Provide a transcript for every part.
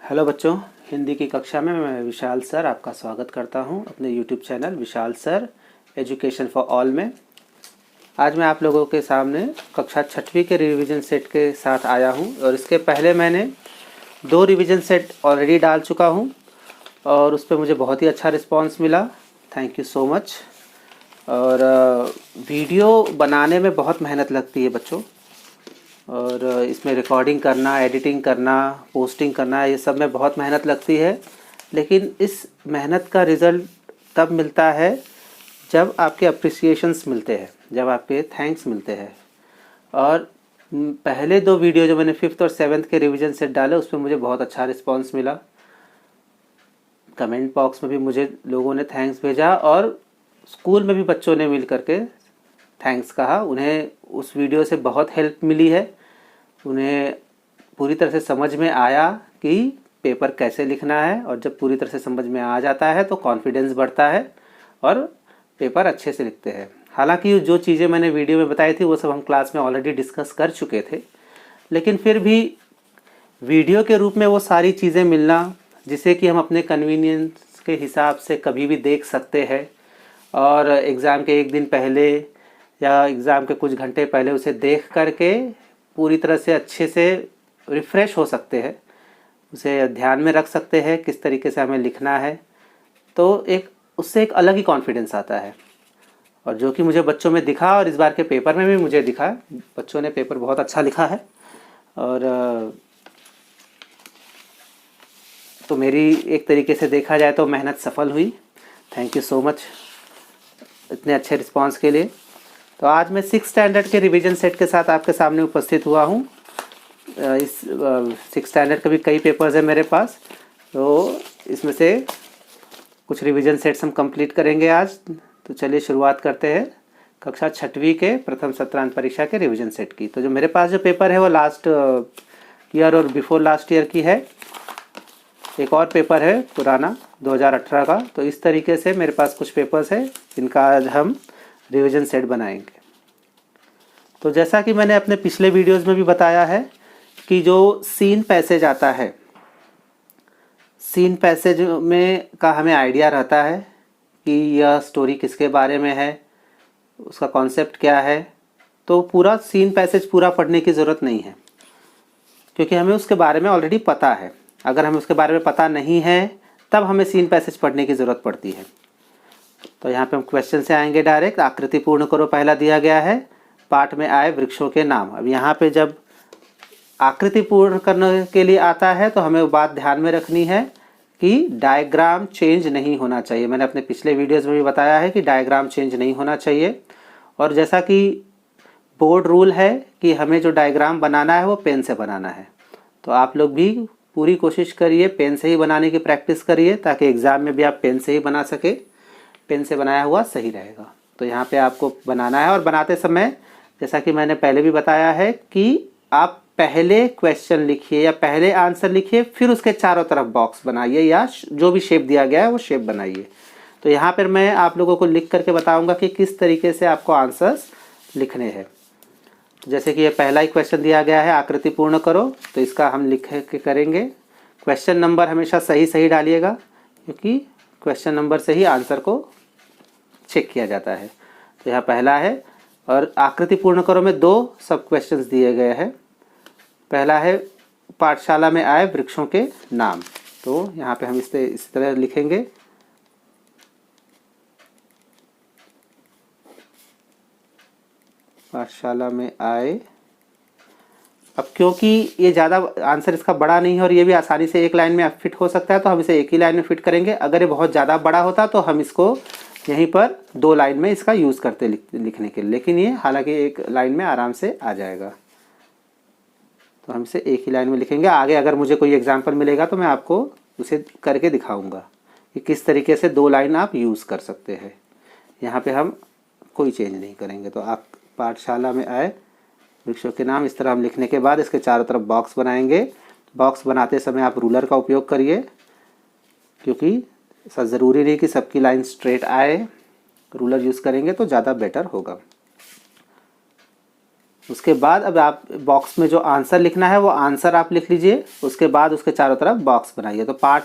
Hello बच्चों, हिंदी की कक्षा में मैं विशाल सर आपका स्वागत करता हूं अपने YouTube channel Vishal sir education for all में। आज मैं आप लोगों के सामने कक्षा 6वीं के रिवीजन सेट के साथ आया हूं और इसके पहले मैंने 2 रिवीजन सेट ऑलरेडी डाल चुका हूं और उस पर मुझे बहुत ही अच्छा रिस्पांस मिला। Thank you so much. और वीडियो बनाने में बहुत मेहनत लगती है बच्चों, और इसमें रिकॉर्डिंग करना, एडिटिंग करना, पोस्टिंग करना, ये सब में बहुत मेहनत लगती है। लेकिन इस मेहनत का रिज़ल्ट तब मिलता है जब आपके अप्रिसिएशंस मिलते हैं, जब आपके थैंक्स मिलते हैं। और पहले 2 वीडियो जो मैंने 5th और 7th के रिवीजन सेट डाले उस पर मुझे बहुत अच्छा रिस्पांस मिला। कमेंट बॉक्स में भी मुझे लोगों ने थैंक्स भेजा और स्कूल में भी बच्चों ने मिल करके थैंक्स कहा। उन्हें उस वीडियो से बहुत हेल्प मिली है। उन्हें पूरी तरह से समझ में आया कि पेपर कैसे लिखना है, और जब पूरी तरह से समझ में आ जाता है तो कॉन्फिडेंस बढ़ता है और पेपर अच्छे से लिखते हैं। हालांकि जो चीज़ें मैंने वीडियो में बताई थी वो सब हम क्लास में ऑलरेडी डिस्कस कर चुके थे, लेकिन फिर भी वीडियो के रूप में वो सारी चीज़ें मिलना, जिसे कि हम अपने कन्वीनियंस के हिसाब से कभी भी देख सकते हैं और एग्ज़ाम के 1 दिन पहले या एग्ज़ाम के कुछ घंटे पहले उसे देख करके पूरी तरह से अच्छे से रिफ़्रेश हो सकते हैं, उसे ध्यान में रख सकते हैं किस तरीके से हमें लिखना है। तो उससे एक अलग ही कॉन्फिडेंस आता है, और जो कि मुझे बच्चों में दिखा और इस बार के पेपर में भी मुझे दिखा। बच्चों ने पेपर बहुत अच्छा लिखा है और तो मेरी एक तरीके से देखा जाए तो मेहनत सफल हुई। थैंक यू सो मच इतने अच्छे रिस्पांस के लिए। तो आज मैं 6th स्टैंडर्ड के रिवीजन सेट के साथ आपके सामने उपस्थित हुआ हूँ। इस 6th स्टैंडर्ड के भी कई पेपर्स हैं मेरे पास, तो इसमें से कुछ रिवीजन सेट्स हम कंप्लीट करेंगे आज। तो चलिए शुरुआत करते हैं कक्षा 6वीं के प्रथम सत्रांत परीक्षा के रिवीजन सेट की। तो जो मेरे पास जो पेपर है वो लास्ट ईयर और बिफोर लास्ट ईयर की है। एक और पेपर है पुराना 2018 का। तो इस तरीके से मेरे पास कुछ पेपर्स हैं जिनका आज हम रिवीजन सेट बनाएंगे। तो जैसा कि मैंने अपने पिछले वीडियोस में भी बताया है कि जो सीन पैसेज आता है, सीन पैसेज में का हमें आइडिया रहता है कि यह स्टोरी किसके बारे में है, उसका कॉन्सेप्ट क्या है। तो पूरा सीन पैसेज पूरा पढ़ने की ज़रूरत नहीं है, क्योंकि हमें उसके बारे में ऑलरेडी पता है। अगर हमें उसके बारे में पता नहीं है तब हमें सीन पैसेज पढ़ने की ज़रूरत पड़ती है। तो यहाँ पे हम क्वेश्चन से आएंगे डायरेक्ट। आकृति पूर्ण करो पहला दिया गया है, पाठ में आए वृक्षों के नाम। अब यहाँ पे जब आकृति पूर्ण करने के लिए आता है तो हमें वो बात ध्यान में रखनी है कि डायग्राम चेंज नहीं होना चाहिए। मैंने अपने पिछले वीडियोस में भी बताया है कि डायग्राम चेंज नहीं होना चाहिए। और जैसा कि बोर्ड रूल है कि हमें जो डायग्राम बनाना है वो पेन से बनाना है, तो आप लोग भी पूरी कोशिश करिए पेन से ही बनाने की प्रैक्टिस करिए, ताकि एग्ज़ाम में भी आप पेन से ही बना सके। पेन से बनाया हुआ सही रहेगा। तो यहाँ पे आपको बनाना है, और बनाते समय जैसा कि मैंने पहले भी बताया है कि आप पहले क्वेश्चन लिखिए या पहले आंसर लिखिए, फिर उसके चारों तरफ बॉक्स बनाइए या जो भी शेप दिया गया है वो शेप बनाइए। तो यहाँ पर मैं आप लोगों को लिख करके बताऊँगा कि किस तरीके से आपको आंसर्स लिखने हैं। जैसे कि ये पहला ही क्वेश्चन दिया गया है, आकृति पूर्ण करो, तो इसका हम लिख के करेंगे। क्वेश्चन नंबर हमेशा सही सही डालिएगा, क्योंकि क्वेश्चन नंबर से ही आंसर को चेक किया जाता है। तो यहाँ पहला है, और आकृति पूर्ण करो में 2 सब क्वेश्चंस दिए गए हैं। पहला है पाठशाला में आए वृक्षों के नाम। तो यहाँ पे हम इस तरह लिखेंगे, पाठशाला में आए। अब क्योंकि ये ज़्यादा आंसर इसका बड़ा नहीं है और ये भी आसानी से एक लाइन में फिट हो सकता है, तो हम इसे एक ही लाइन में फिट करेंगे। अगर ये बहुत ज़्यादा बड़ा होता तो हम इसको यहीं पर 2 लाइन में इसका यूज़ करते लिखने के लिए, लेकिन ये हालांकि एक लाइन में आराम से आ जाएगा। तो हम इसे एक ही लाइन में लिखेंगे। आगे अगर मुझे कोई एग्जाम्पल मिलेगा तो मैं आपको उसे करके दिखाऊँगा कि किस तरीके से 2 लाइन आप यूज़ कर सकते हैं। यहाँ पर हम कोई चेंज नहीं करेंगे। तो आप पाठशाला में आए वृक्षों के नाम, इस तरह हम लिखने के बाद इसके चारों तरफ बॉक्स बनाएंगे। बॉक्स बनाते समय आप रूलर का उपयोग करिए, क्योंकि ऐसा ज़रूरी नहीं कि सबकी लाइन स्ट्रेट आए। रूलर यूज़ करेंगे तो ज़्यादा बेटर होगा। उसके बाद अब आप बॉक्स में जो आंसर लिखना है वो आंसर आप लिख लीजिए, उसके बाद उसके चारों तरफ बॉक्स बनाइए। तो पार्ट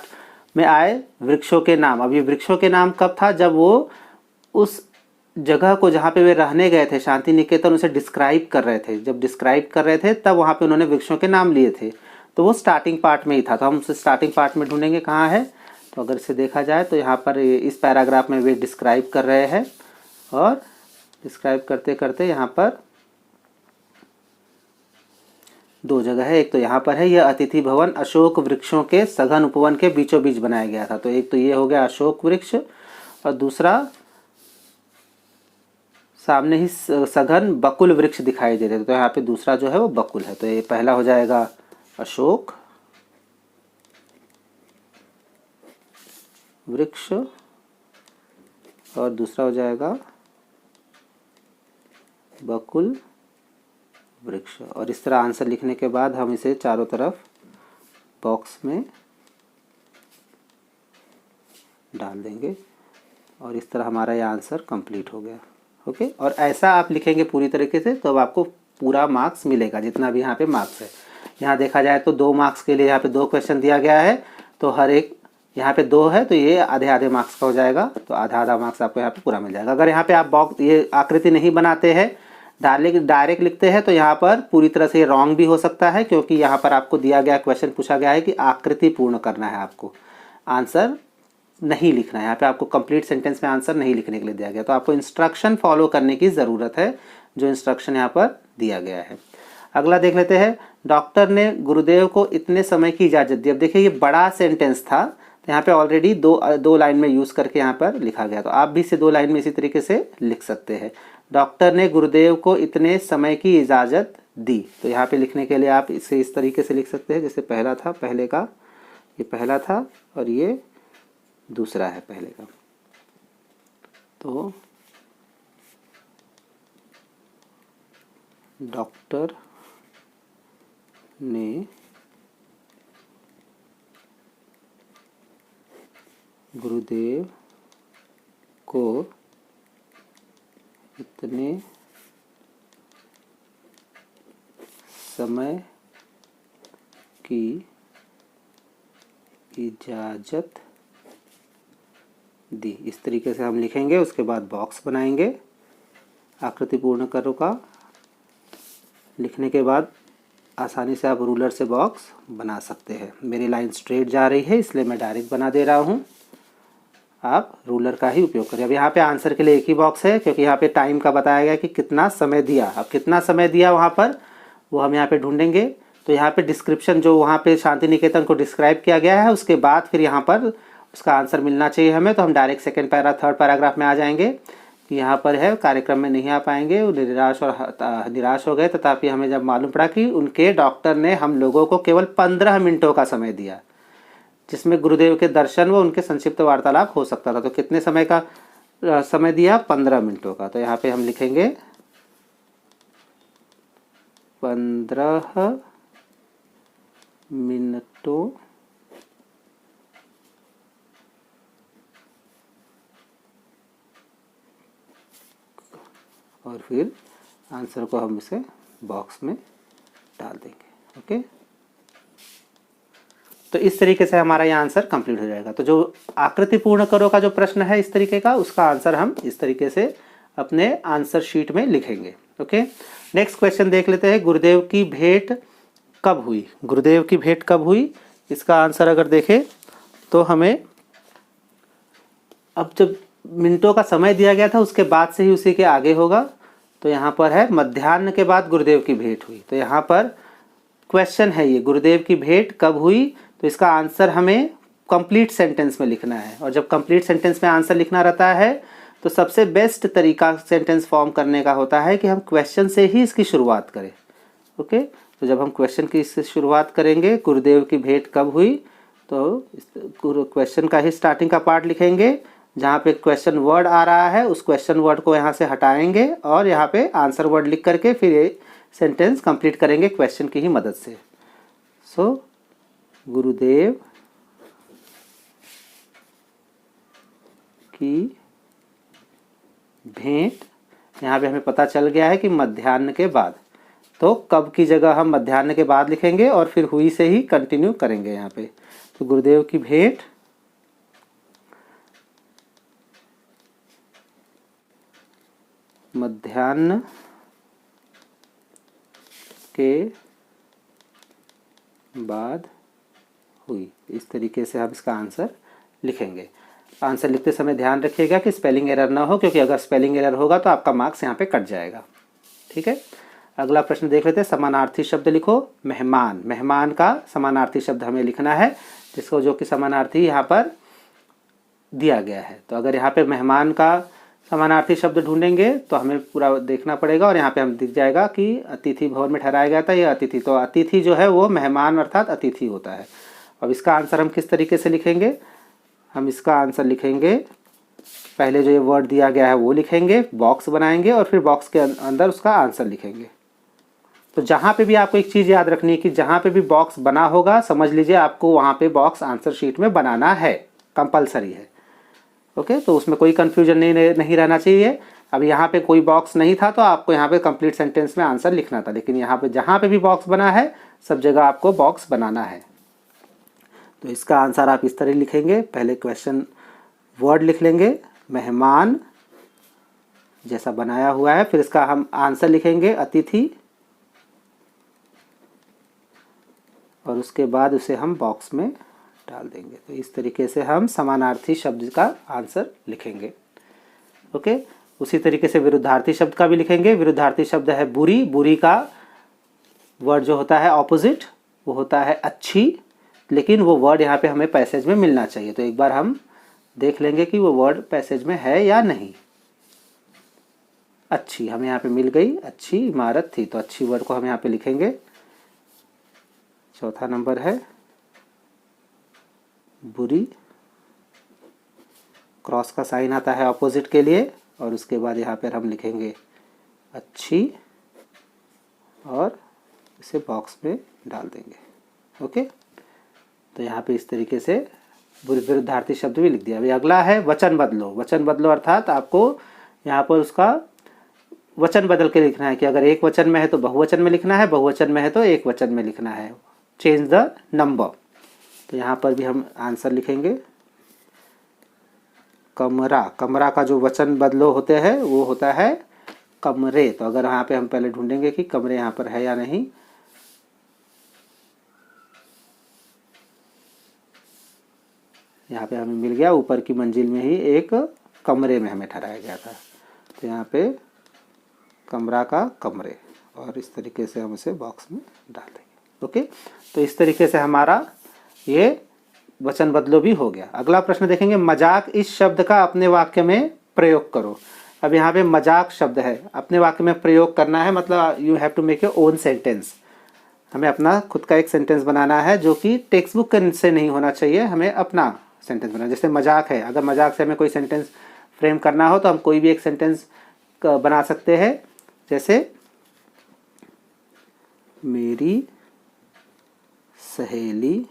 में आए वृक्षों के नाम। अब ये वृक्षों के नाम कब था, जब वो उस जगह को जहाँ पे वे रहने गए थे शांति निकेतन, उसे डिस्क्राइब कर रहे थे। जब डिस्क्राइब कर रहे थे तब वहाँ पे उन्होंने वृक्षों के नाम लिए थे, तो वो स्टार्टिंग पार्ट में ही था। तो हम उसे स्टार्टिंग पार्ट में ढूंढेंगे कहाँ है। तो अगर इसे देखा जाए तो यहाँ पर इस पैराग्राफ में वे डिस्क्राइब कर रहे हैं, और डिस्क्राइब करते करते यहाँ पर दो जगह है। एक तो यहाँ पर है, यह अतिथि भवन अशोक वृक्षों के सघन उपवन के बीचों बीच बनाया गया था। तो एक तो ये हो गया अशोक वृक्ष, और दूसरा सामने ही सघन बकुल वृक्ष दिखाई दे रहे थे, तो यहाँ पे दूसरा जो है वो बकुल है। तो ये पहला हो जाएगा अशोक वृक्ष, और दूसरा हो जाएगा बकुल वृक्ष। और इस तरह आंसर लिखने के बाद हम इसे चारों तरफ बॉक्स में डाल देंगे, और इस तरह हमारा ये आंसर कंप्लीट हो गया। ओके, और ऐसा आप लिखेंगे पूरी तरीके से, तो अब आपको पूरा मार्क्स मिलेगा, जितना भी यहाँ पे मार्क्स है। यहाँ देखा जाए तो 2 मार्क्स के लिए यहाँ पे 2 क्वेश्चन दिया गया है, तो हर एक यहाँ पे 2 है, तो ये आधे आधे मार्क्स का हो जाएगा। तो आधा आधा मार्क्स आपको यहाँ पे पूरा मिल जाएगा। अगर यहाँ पे आप बॉक्स ये आकृति नहीं बनाते हैं, डायरेक्ट लिखते हैं, तो यहाँ पर पूरी तरह से रॉन्ग भी हो सकता है, क्योंकि यहाँ पर आपको दिया गया क्वेश्चन पूछा गया है कि आकृति पूर्ण करना है, आपको आंसर नहीं लिखना है। यहाँ पे आपको कंप्लीट सेंटेंस में आंसर नहीं लिखने के लिए दिया गया, तो आपको इंस्ट्रक्शन फॉलो करने की ज़रूरत है, जो इंस्ट्रक्शन यहाँ पर दिया गया है। अगला देख लेते हैं, डॉक्टर ने गुरुदेव को इतने समय की इजाज़त दी। अब देखिए ये बड़ा सेंटेंस था, तो यहाँ पे ऑलरेडी दो लाइन में यूज़ करके यहाँ पर लिखा गया, तो आप भी इसे 2 लाइन में इसी तरीके से लिख सकते हैं। डॉक्टर ने गुरुदेव को इतने समय की इजाज़त दी, तो यहाँ पे लिखने के लिए आप इसे इस तरीके से लिख सकते हैं, जैसे पहला था, पहले का ये पहला था और ये दूसरा है पहले का। तो डॉक्टर ने गुरुदेव को इतने समय की इजाज़त दी। इस तरीके से हम लिखेंगे, उसके बाद बॉक्स बनाएंगे। आकृति पूर्ण करो का लिखने के बाद आसानी से आप रूलर से बॉक्स बना सकते हैं। मेरी लाइन स्ट्रेट जा रही है, इसलिए मैं डायरेक्ट बना दे रहा हूँ, आप रूलर का ही उपयोग करें। अब यहाँ पे आंसर के लिए एक ही बॉक्स है, क्योंकि यहाँ पे टाइम का बताया गया कि कितना समय दिया। अब कितना समय दिया वहाँ पर वो हम यहाँ पे ढूंढेंगे। तो यहाँ पे डिस्क्रिप्शन जो वहाँ पे शांति निकेतन को डिस्क्राइब किया गया है, उसके बाद फिर यहाँ पर उसका आंसर मिलना चाहिए हमें। तो हम डायरेक्ट थर्ड पैराग्राफ में आ जाएंगे कि यहाँ पर है कार्यक्रम में नहीं आ पाएंगे, वो निराश हो गए, तथापि हमें जब मालूम पड़ा कि उनके डॉक्टर ने हम लोगों को केवल 15 मिनटों का समय दिया, जिसमें गुरुदेव के दर्शन व उनके संक्षिप्त वार्तालाप हो सकता था। तो कितने समय का समय दिया? 15 मिनटों का। तो यहाँ पे हम लिखेंगे 15 मिनटों और फिर आंसर को हम इसे बॉक्स में डाल देंगे। ओके, तो इस तरीके से हमारा ये आंसर कंप्लीट हो जाएगा। तो जो आकृति पूर्ण करो का जो प्रश्न है इस तरीके का, उसका आंसर हम इस तरीके से अपने आंसर शीट में लिखेंगे। ओके, नेक्स्ट क्वेश्चन देख लेते हैं, गुरुदेव की भेंट कब हुई? गुरुदेव की भेंट कब हुई, इसका आंसर अगर देखें तो हमें अब जब मिनटों का समय दिया गया था उसके बाद से ही उसी के आगे होगा। तो यहाँ पर है मध्याह्न के बाद गुरुदेव की भेंट हुई। तो यहाँ पर क्वेश्चन है ये, गुरुदेव की भेंट कब हुई, तो इसका आंसर हमें कंप्लीट सेंटेंस में लिखना है। और जब कंप्लीट सेंटेंस में आंसर लिखना रहता है तो सबसे बेस्ट तरीका सेंटेंस फॉर्म करने का होता है कि हम क्वेश्चन से ही इसकी शुरुआत करें। ओके, तो जब हम क्वेश्चन की इससे शुरुआत करेंगे, गुरुदेव की भेंट कब हुई, तो क्वेश्चन का ही स्टार्टिंग का पार्ट लिखेंगे। जहाँ पे क्वेश्चन वर्ड आ रहा है उस क्वेश्चन वर्ड को यहाँ से हटाएंगे और यहाँ पे आंसर वर्ड लिख करके फिर ये सेंटेंस कंप्लीट करेंगे क्वेश्चन की ही मदद से। सो गुरुदेव की भेंट, यहाँ पे हमें पता चल गया है कि मध्याह्न के बाद, तो कब की जगह हम मध्याह्न के बाद लिखेंगे और फिर हुई से ही कंटिन्यू करेंगे यहाँ पे। तो गुरुदेव की भेंट मध्याह्न के बाद हुई। इस तरीके से हम इसका आंसर लिखेंगे। आंसर लिखते समय ध्यान रखिएगा कि स्पेलिंग एरर ना हो, क्योंकि अगर स्पेलिंग एरर होगा तो आपका मार्क्स यहाँ पे कट जाएगा। ठीक है, अगला प्रश्न देख लेते हैं। समानार्थी शब्द लिखो। मेहमान, मेहमान का समानार्थी शब्द हमें लिखना है, जिसको जो कि समानार्थी यहाँ पर दिया गया है। तो अगर यहाँ पे मेहमान का समानार्थी शब्द ढूंढेंगे तो हमें पूरा देखना पड़ेगा, और यहाँ पे हम दिख जाएगा कि अतिथि भवन में ठहराया गया था, यह अतिथि। तो अतिथि जो है वो मेहमान अर्थात अतिथि होता है। अब इसका आंसर हम किस तरीके से लिखेंगे? हम इसका आंसर लिखेंगे, पहले जो ये वर्ड दिया गया है वो लिखेंगे, बॉक्स बनाएंगे और फिर बॉक्स के अंदर उसका आंसर लिखेंगे। तो जहाँ पे भी आपको एक चीज़ याद रखनी है कि जहाँ पे भी बॉक्स बना होगा, समझ लीजिए आपको वहाँ पे बॉक्स आंसर शीट में बनाना है, कंपलसरी है। ओके, तो उसमें कोई कन्फ्यूजन नहीं रहना चाहिए। अब यहाँ पे कोई बॉक्स नहीं था तो आपको यहाँ पे कंप्लीट सेंटेंस में आंसर लिखना था, लेकिन यहाँ पे जहाँ पे भी बॉक्स बना है सब जगह आपको बॉक्स बनाना है। तो इसका आंसर आप इस तरह लिखेंगे, पहले क्वेश्चन वर्ड लिख लेंगे मेहमान जैसा बनाया हुआ है, फिर इसका हम आंसर लिखेंगे अतिथि, और उसके बाद उसे हम बॉक्स में डाल देंगे। तो इस तरीके से हम समानार्थी शब्द का आंसर लिखेंगे। ओके, उसी तरीके से विरुद्धार्थी शब्द का भी लिखेंगे। विरुद्धार्थी शब्द है बुरी, बुरी का वर्ड जो होता है ऑपोजिट वो होता है अच्छी, लेकिन वो वर्ड यहाँ पे हमें पैसेज में मिलना चाहिए। तो एक बार हम देख लेंगे कि वो वर्ड पैसेज में है या नहीं। अच्छी हमें यहाँ पे मिल गई, अच्छी इमारत थी, तो अच्छी वर्ड को हम यहाँ पे लिखेंगे। चौथा नंबर है बुरी, क्रॉस का साइन आता है ऑपोजिट के लिए, और उसके बाद यहाँ पर हम लिखेंगे अच्छी और इसे बॉक्स में डाल देंगे। ओके, तो यहाँ पे इस तरीके से विरुद्धार्थी शब्द भी लिख दिया। अभी अगला है वचन बदलो। वचन बदलो अर्थात आपको यहाँ पर उसका वचन बदल के लिखना है कि अगर एक वचन में है तो बहुवचन में लिखना है, बहुवचन में है तो एक वचन में लिखना है। Change the number. तो यहाँ पर भी हम आंसर लिखेंगे कमरा। कमरा का जो वचन बदलो होते हैं वो होता है कमरे। तो अगर यहाँ पे हम पहले ढूंढेंगे कि कमरे यहाँ पर है या नहीं। यहाँ पे हमें मिल गया, ऊपर की मंजिल में ही एक कमरे में हमें ठहराया गया था। तो यहाँ पे कमरा का कमरे, और इस तरीके से हम इसे बॉक्स में डाल देंगे। ओके, तो इस तरीके से हमारा ये वचन बदलो भी हो गया। अगला प्रश्न देखेंगे, मजाक इस शब्द का अपने वाक्य में प्रयोग करो। अब यहाँ पे मजाक शब्द है, अपने वाक्य में प्रयोग करना है, मतलब you have to make your own sentence. हमें अपना खुद का एक सेंटेंस बनाना है जो कि टेक्स्ट बुक से नहीं होना चाहिए, हमें अपना सेंटेंस बनाना। जैसे मजाक है, अगर मजाक से हमें कोई सेंटेंस फ्रेम करना हो तो हम कोई भी एक सेंटेंस बना सकते हैं। जैसे मेरी सहेली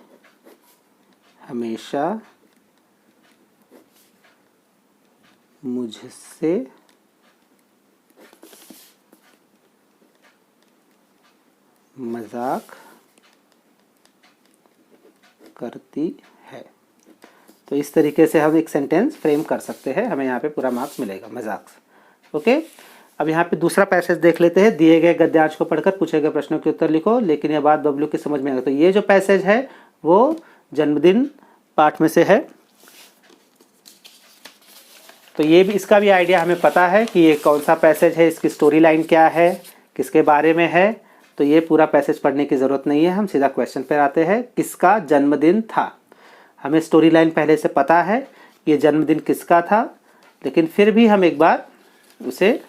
हमेशा मुझसे मजाक करती है। तो इस तरीके से हम एक सेंटेंस फ्रेम कर सकते हैं, हमें यहाँ पे पूरा मार्क्स मिलेगा मजाक। ओके, अब यहाँ पे दूसरा पैसेज देख लेते हैं। दिए गए गद्यांश को पढ़कर पूछे गए प्रश्नों के उत्तर लिखो, लेकिन यह बात बबलू की समझ में आएगा। तो ये जो पैसेज है वो जन्मदिन पाठ में से है। तो ये भी, इसका भी आइडिया हमें पता है कि ये कौन सा पैसेज है, इसकी स्टोरी लाइन क्या है, किसके बारे में है। तो ये पूरा पैसेज पढ़ने की ज़रूरत नहीं है, हम सीधा क्वेश्चन पर आते हैं। किसका जन्मदिन था? हमें स्टोरी लाइन पहले से पता है कि ये जन्मदिन किसका था, लेकिन फिर भी हम एक बार उसे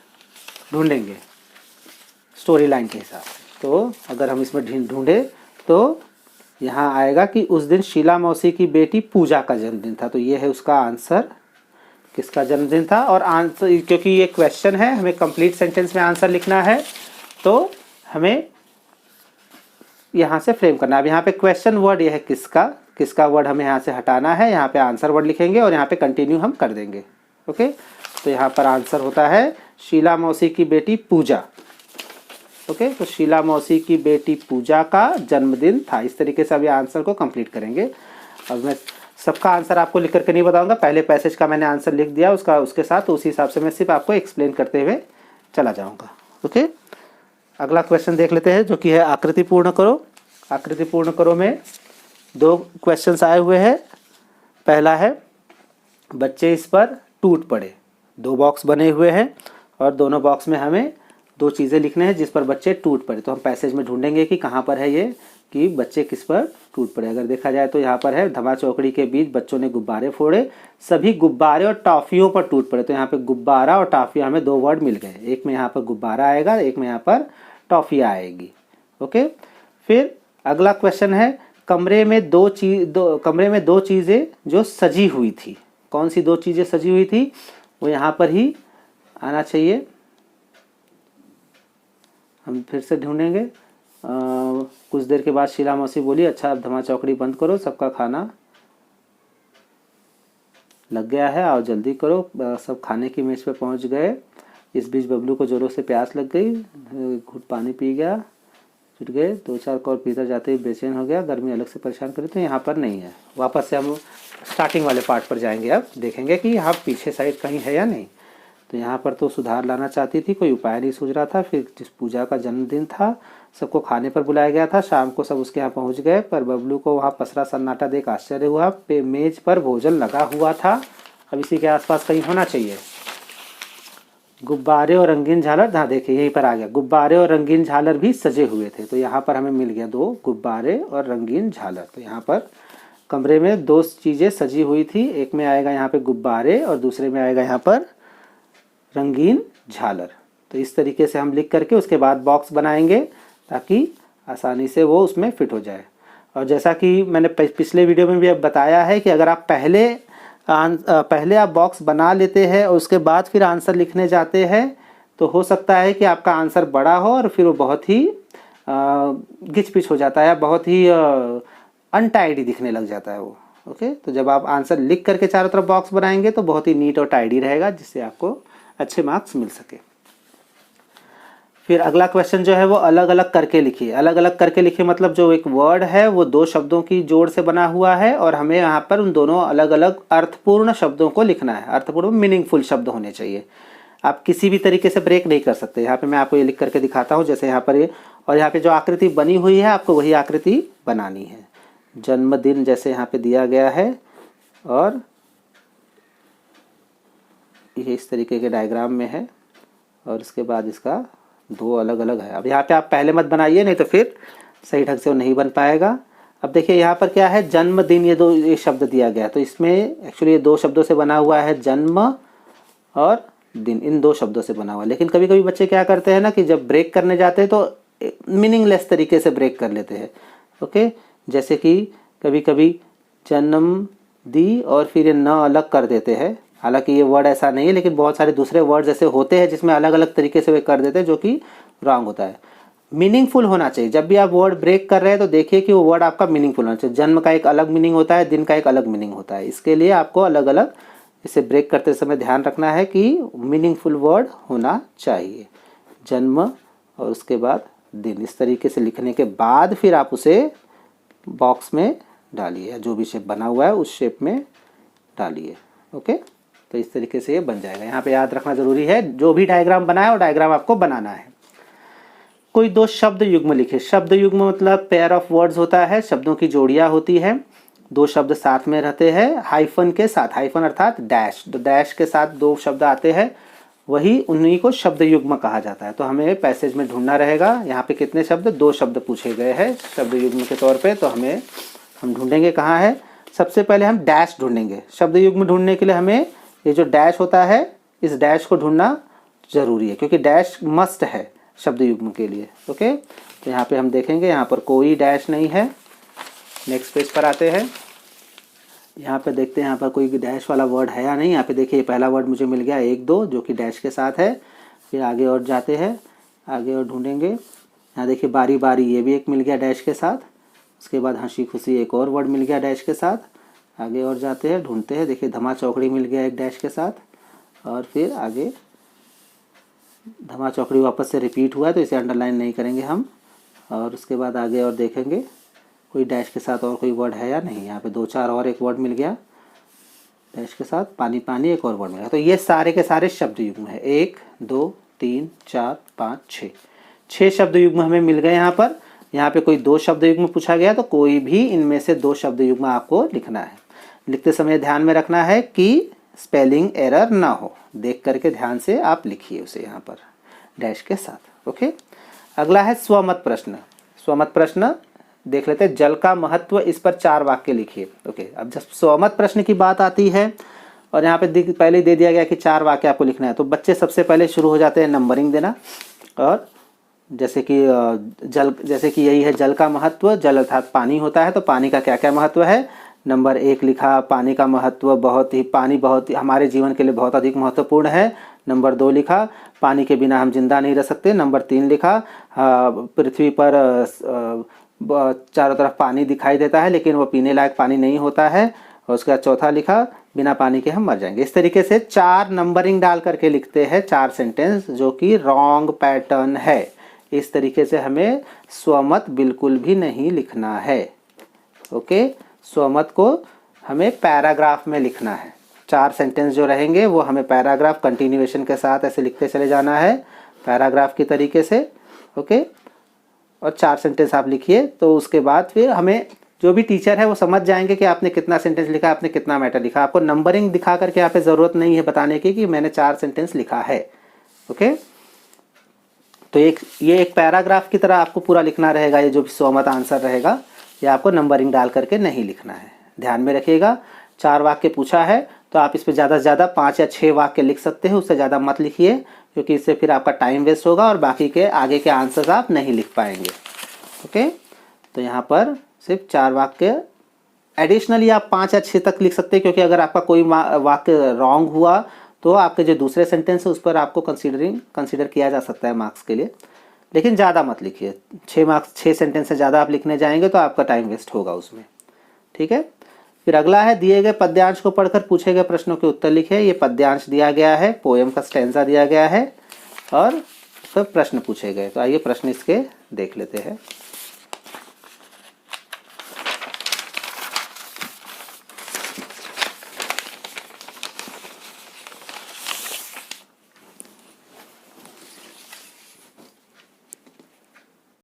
ढूंढेंगे स्टोरी लाइन के हिसाब से। तो अगर हम इसमें ढूंढे तो यहाँ आएगा कि उस दिन शीला मौसी की बेटी पूजा का जन्मदिन था। तो ये है उसका आंसर, किसका जन्मदिन था। और आंसर, क्योंकि ये क्वेश्चन है, हमें कंप्लीट सेंटेंस में आंसर लिखना है, तो हमें यहाँ से फ्रेम करना है। अब यहाँ पे क्वेश्चन वर्ड ये है किसका, किसका वर्ड हमें यहाँ से हटाना है। यहाँ पे आंसर वर्ड लिखेंगे और यहाँ पे कंटिन्यू हम कर देंगे। ओके, तो यहाँ पर आंसर होता है शीला मौसी की बेटी पूजा। ओके, तो शीला मौसी की बेटी पूजा का जन्मदिन था। इस तरीके से अभी आंसर को कंप्लीट करेंगे। अब मैं सबका आंसर आपको लिख करके नहीं बताऊंगा, पहले पैसेज का मैंने आंसर लिख दिया उसके साथ, तो उसी हिसाब से मैं सिर्फ आपको एक्सप्लेन करते हुए चला जाऊंगा। ओके, अगला क्वेश्चन देख लेते हैं, जो कि है आकृति पूर्ण करो। आकृति पूर्ण करो में 2 क्वेश्चंस आए हुए हैं। पहला है बच्चे इस पर टूट पड़े। 2 बॉक्स बने हुए हैं और दोनों बॉक्स में हमें 2 चीज़ें लिखने हैं जिस पर बच्चे टूट पड़े। तो हम पैसेज में ढूंढेंगे कि कहाँ पर है ये, कि बच्चे किस पर टूट पड़े। अगर देखा जाए तो यहाँ पर है धमा चौकड़ी के बीच बच्चों ने गुब्बारे फोड़े, सभी गुब्बारे और टॉफियों पर टूट पड़े। तो यहाँ पे गुब्बारा और टॉफिया हमें 2 वर्ड मिल गए, एक में यहाँ पर गुब्बारा आएगा, एक में यहाँ पर टॉफिया आएगी। ओके, फिर अगला क्वेश्चन है कमरे में दो चीज़ें जो सजी हुई थी। कौन सी 2 चीज़ें सजी हुई थी, वो यहाँ पर ही आना चाहिए। हम फिर से ढूंढेंगे। कुछ देर के बाद शीला मौसी बोली, अच्छा अब धमा चौकड़ी बंद करो, सबका खाना लग गया है, आओ जल्दी करो। सब खाने की मेज पे पहुंच गए। इस बीच बबलू को जोरों से प्यास लग गई, घुट पानी पी गया, छुट गए। 2-4 कौर भीतर जाते ही बेचैन हो गया, गर्मी अलग से परेशान करे। तो यहाँ पर नहीं है। वापस से हम स्टार्टिंग वाले पार्ट पर जाएंगे, अब देखेंगे कि यहाँ पीछे साइड कहीं है या नहीं। तो यहाँ पर तो सुधार लाना चाहती थी, कोई उपाय नहीं सूझ रहा था। फिर जिस पूजा का जन्मदिन था, सबको खाने पर बुलाया गया था, शाम को सब उसके यहाँ पहुँच गए, पर बबलू को वहाँ पसरा सन्नाटा देख आश्चर्य हुआ। मेज पर भोजन लगा हुआ था, अब इसी के आसपास कहीं होना चाहिए। गुब्बारे और रंगीन झालर, हाँ देखिए यहीं पर आ गया, गुब्बारे और रंगीन झालर भी सजे हुए थे। तो यहाँ पर हमें मिल गया 2 गुब्बारे और रंगीन झालर। तो यहाँ पर कमरे में 2 चीज़ें सजी हुई थी, एक में आएगा यहाँ पे गुब्बारे और दूसरे में आएगा यहाँ पर रंगीन झालर। तो इस तरीके से हम लिख करके उसके बाद बॉक्स बनाएंगे ताकि आसानी से वो उसमें फिट हो जाए। और जैसा कि मैंने पिछले वीडियो में भी अब बताया है कि अगर आप पहले आप बॉक्स बना लेते हैं और उसके बाद फिर आंसर लिखने जाते हैं, तो हो सकता है कि आपका आंसर बड़ा हो और फिर वो बहुत ही घिच पिच हो जाता है, बहुत ही अनटाइडी दिखने लग जाता है वो। ओके, तो जब आप आंसर लिख करके चारों तरफ बॉक्स बनाएंगे तो बहुत ही नीट और टाइडी रहेगा, जिससे आपको अच्छे मार्क्स मिल सके। फिर अगला क्वेश्चन जो है वो अलग अलग करके लिखिए। अलग अलग करके लिखिए मतलब जो एक वर्ड है वो 2 शब्दों की जोड़ से बना हुआ है और हमें यहाँ पर उन दोनों अलग अलग अर्थपूर्ण शब्दों को लिखना है। अर्थपूर्ण मीनिंगफुल शब्द होने चाहिए, आप किसी भी तरीके से ब्रेक नहीं कर सकते। यहाँ पे मैं आपको ये लिख करके दिखाता हूँ, जैसे यहाँ पर ये, और यहाँ पे जो आकृति बनी हुई है आपको वही आकृति बनानी है। जन्मदिन जैसे यहाँ पे दिया गया है और ये इस तरीके के डायग्राम में है और इसके बाद इसका 2 अलग अलग है। अब यहाँ पे आप पहले मत बनाइए, नहीं तो फिर सही ढंग से वो नहीं बन पाएगा। अब देखिए यहाँ पर क्या है, जन्मदिन, ये शब्द दिया गया, तो इसमें एक्चुअली ये 2 शब्दों से बना हुआ है, जन्म और दिन, इन 2 शब्दों से बना हुआ है। लेकिन कभी कभी बच्चे क्या करते हैं ना कि जब ब्रेक करने जाते हैं तो मीनिंगलेस तरीके से ब्रेक कर लेते हैं। ओके, जैसे कि कभी कभी जन्म दी और फिर ये न अलग कर देते हैं। हालांकि ये वर्ड ऐसा नहीं है, लेकिन बहुत सारे दूसरे वर्ड्स ऐसे होते हैं जिसमें अलग अलग तरीके से वे कर देते हैं, जो कि रॉन्ग होता है। मीनिंगफुल होना चाहिए। जब भी आप वर्ड ब्रेक कर रहे हैं तो देखिए कि वो वर्ड आपका मीनिंगफुल होना चाहिए। जन्म का एक अलग मीनिंग होता है, दिन का एक अलग मीनिंग होता है। इसके लिए आपको अलग अलग इसे ब्रेक करते समय ध्यान रखना है कि मीनिंगफुल वर्ड होना चाहिए। जन्म और उसके बाद दिन, इस तरीके से लिखने के बाद फिर आप उसे बॉक्स में डालिए, जो भी शेप बना हुआ है उस शेप में डालिए। ओके, तो इस तरीके से ये बन जाएगा। यहाँ पे याद रखना जरूरी है, जो भी डायग्राम बनाए वो डायग्राम आपको बनाना है। कोई 2 शब्द युग्म लिखे। शब्द युग्म मतलब पेयर ऑफ वर्ड्स होता है, शब्दों की जोड़ियाँ होती है। 2 शब्द साथ में रहते हैं हाइफन के साथ, हाइफन अर्थात डैश, तो डैश के साथ 2 शब्द आते हैं, वही उन्हीं को शब्द युग्म कहा जाता है। तो हमें पैसेज में ढूंढना रहेगा। यहाँ पे कितने शब्द, 2 शब्द पूछे गए हैं शब्द युग्म के तौर पे, तो हम ढूंढेंगे कहाँ है। सबसे पहले हम डैश ढूंढेंगे। शब्द युग्म ढूंढने के लिए हमें ये जो डैश होता है, इस डैश को ढूंढना जरूरी है, क्योंकि डैश मस्ट है शब्द युग्म के लिए। ओके, तो यहाँ पे हम देखेंगे, यहाँ पर कोई डैश नहीं है। नेक्स्ट पेज पर आते हैं, यहाँ पे देखते हैं यहाँ पर कोई डैश वाला वर्ड है या नहीं। यहाँ पे देखिए पहला वर्ड मुझे मिल गया 1 2, जो कि डैश के साथ है। फिर आगे और जाते हैं, आगे और ढूंढेंगे। यहाँ देखिए बारी बारी, ये भी एक मिल गया डैश के साथ। उसके बाद हंसी खुशी, एक और वर्ड मिल गया डैश के साथ। आगे और जाते हैं, ढूंढते हैं, देखिए धमा चौकड़ी मिल गया एक डैश के साथ। और फिर आगे धमा चौकड़ी वापस से रिपीट हुआ है तो इसे अंडरलाइन नहीं करेंगे हम। और उसके बाद आगे और देखेंगे कोई डैश के साथ और कोई वर्ड है या नहीं। यहाँ पे 2 4 और एक वर्ड मिल गया डैश के साथ, पानी पानी एक और वर्ड मिल गया। तो ये सारे के सारे शब्द युग्म है। 1 2 3 4 5 6 शब्द युग्म हमें मिल गए यहाँ पर। यहाँ पे कोई 2 शब्द युग्म पूछा गया तो कोई भी इनमें से 2 शब्द युग्म आपको लिखना है। लिखते समय ध्यान में रखना है कि स्पेलिंग एरर ना हो, देख करके ध्यान से आप लिखिए उसे यहाँ पर डैश के साथ। ओके, अगला है स्वमत प्रश्न। स्वमत प्रश्न देख लेते हैं। जल का महत्व, इस पर 4 वाक्य लिखिए। ओके, अब जब स्वमत प्रश्न की बात आती है और यहाँ पे पहले दे दिया गया कि 4 वाक्य आपको लिखना है, तो बच्चे सबसे पहले शुरू हो जाते हैं नंबरिंग देना। और जैसे कि यही है जल का महत्व, जल अर्थात पानी होता है, तो पानी का क्या क्या महत्व है। नंबर 1 लिखा, पानी का महत्व पानी बहुत ही हमारे जीवन के लिए बहुत अधिक महत्वपूर्ण है। नंबर 2 लिखा, पानी के बिना हम जिंदा नहीं रह सकते। नंबर 3 लिखा, पृथ्वी पर चारों तरफ पानी दिखाई देता है लेकिन वो पीने लायक पानी नहीं होता है। और उसके बाद चौथा लिखा, बिना पानी के हम मर जाएंगे। इस तरीके से 4 नंबरिंग डाल करके लिखते हैं 4 सेंटेंस, जो कि रॉन्ग पैटर्न है। इस तरीके से हमें स्वमत बिल्कुल भी नहीं लिखना है। ओके, स्वमत को हमें पैराग्राफ में लिखना है। 4 सेंटेंस जो रहेंगे वो हमें पैराग्राफ कंटिन्यूएशन के साथ ऐसे लिखते चले जाना है, पैराग्राफ की तरीके से। ओके, और 4 सेंटेंस आप लिखिए, तो उसके बाद फिर हमें जो भी टीचर है वो समझ जाएंगे कि आपने कितना सेंटेंस लिखा, आपने कितना मैटर लिखा। आपको नंबरिंग दिखा करके यहाँ पे ज़रूरत नहीं है बताने की कि मैंने 4 सेंटेंस लिखा है। ओके, तो ये एक पैराग्राफ की तरह आपको पूरा लिखना रहेगा। ये जो भी स्वमत आंसर रहेगा ये आपको नंबरिंग डाल करके नहीं लिखना है। ध्यान में रखिएगा, 4 वाक्य पूछा है तो आप इस पर ज़्यादा से ज़्यादा 5 या 6 वाक्य लिख सकते हैं, उससे ज़्यादा मत लिखिए, क्योंकि इससे फिर आपका टाइम वेस्ट होगा और बाकी के आगे के आंसर्स आप नहीं लिख पाएंगे। ओके, तो यहाँ पर सिर्फ 4 वाक्य, एडिशनली आप 5 या 6 तक लिख सकते हैं, क्योंकि अगर आपका कोई वाक्य रॉन्ग हुआ तो आपके जो दूसरे सेंटेंस है उस पर आपको कंसीडर किया जा सकता है मार्क्स के लिए। लेकिन ज़्यादा मत लिखिए, 6 सेंटेंस से ज़्यादा आप लिखने जाएंगे तो आपका टाइम वेस्ट होगा उसमें। ठीक है, फिर अगला है दिए गए पद्यांश को पढ़कर पूछे गए प्रश्नों के उत्तर लिखे। ये पद्यांश दिया गया है, पोएम का स्टैंजा दिया गया है और सब प्रश्न पूछे गए। तो आइए प्रश्न इसके देख लेते हैं।